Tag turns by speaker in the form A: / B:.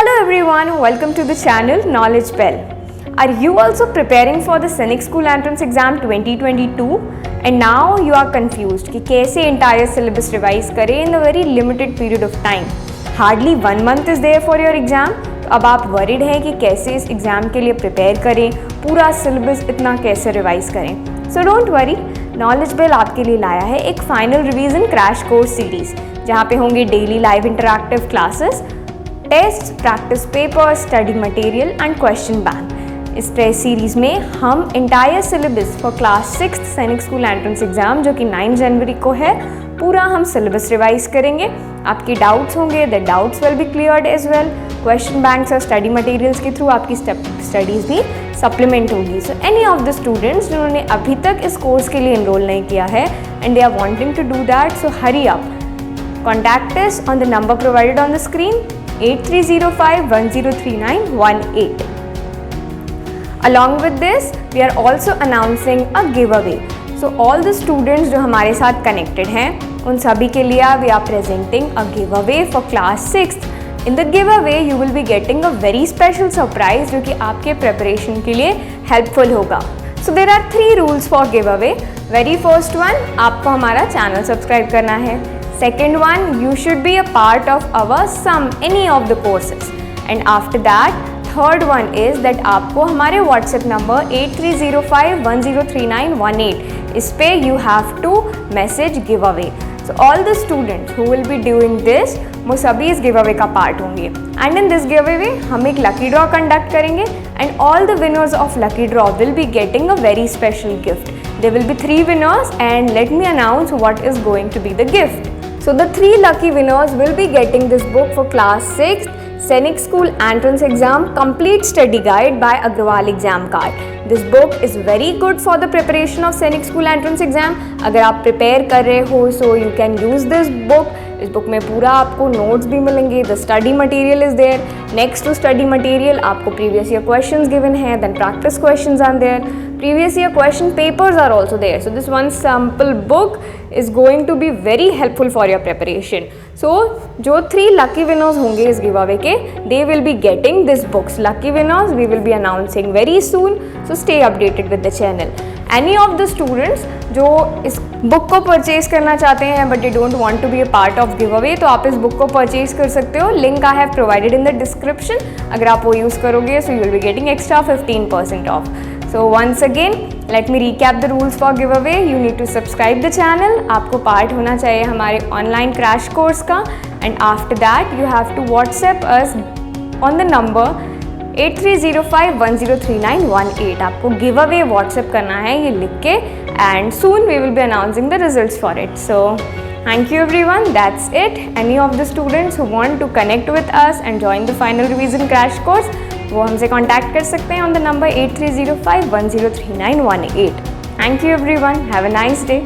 A: Hello everyone, welcome to the channel Knowledge Bell. Are you also preparing for the Sainik School Entrance Exam 2022 and now you are confused कि कैसे entire syllabus revise करें in a very limited period of time? Hardly 1 month is there for your exam. तो अब आप worried हैं कि कैसे इस exam के लिए prepare करें, पूरा syllabus इतना कैसे revise करें. So don't worry, Knowledge Bell आपके लिए लाया है एक final revision crash course series जहाँ पे होंगे daily live interactive classes, test, practice paper, study material and question bank. इस टेस्ट सीरीज़ में हम इंटायर सिलेबस फॉर क्लास 6 सैनिक स्कूल एंट्रेंस एग्जाम जो कि 9 जनवरी को है, पूरा हम सिलेबस रिवाइज करेंगे. आपके डाउट्स होंगे, the doubts will be cleared as well. Question banks और स्टडी मटेरियल्स के थ्रू आपकी स्टडीज़ भी सप्लीमेंट होगी. So any of the students जिन्होंने अभी तक इस कोर्स के लिए इनरोल नहीं किया है and they are wanting to do that, so hurry up. Contact us on the number provided on the screen 8305103918. Along with this, we are also announcing a giveaway. So all the students जो हमारे साथ connected हैं, उन सभी के लिए we are presenting a giveaway for class 6th. In the giveaway, you will be getting a very special surprise जो कि आपके preparation के लिए helpful होगा. So there are 3 rules for giveaway. Very first one, आपको हमारा channel subscribe करना है. Second one, you should be a part of our any of the courses. And after that, third one is that आपको हमारे WhatsApp number 8305103918 इस पे you have to message giveaway. So all the students who will be doing this, वो सभी इस giveaway का part होंगे. And in this giveaway हम एक lucky draw conduct करेंगे and all the winners of lucky draw will be getting a very special gift. There will be 3 winners and let me announce what is going to be the gift. So the 3 lucky winners will be getting this book for class 6 Sainik School Entrance Exam Complete Study Guide by Agrawal Exam Card. This book is very good for the preparation of Sainik School Entrance Exam. अगर आप prepare कर रहे हो, so you can use this book. इस book में पूरा आपको notes भी मिलेंगे. The study material is there. Next to study material आपको previous year questions given हैं, then practice questions are there. Previous year question papers are also there. So this one sample book is going to be very helpful for your preparation. So जो 3 lucky winners होंगे इस giveaway के, they will be getting this books. Lucky winners we will be announcing very soon. So stay updated with the channel. Any of the students जो इस book को purchase करना चाहते हैं but they don't want to be a part of giveaway, तो आप इस book को purchase कर सकते हो. Link I have provided in the description. अगर आप वो use करोगे, so you will be getting extra 15% off. So once again, let me recap the rules for giveaway. You need to subscribe the channel. आपको part होना चाहिए हमारे online crash course का. And after that, you have to WhatsApp us on the number 8305103918. आपको giveaway WhatsApp करना है ये लिख के. And soon we will be announcing the results for it. So thank you everyone. That's it. Any of the students who want to connect with us and join the final revision crash course, वो हमसे contact कर सकते हैं on the number 8305103918. Thank you everyone. Have a nice day.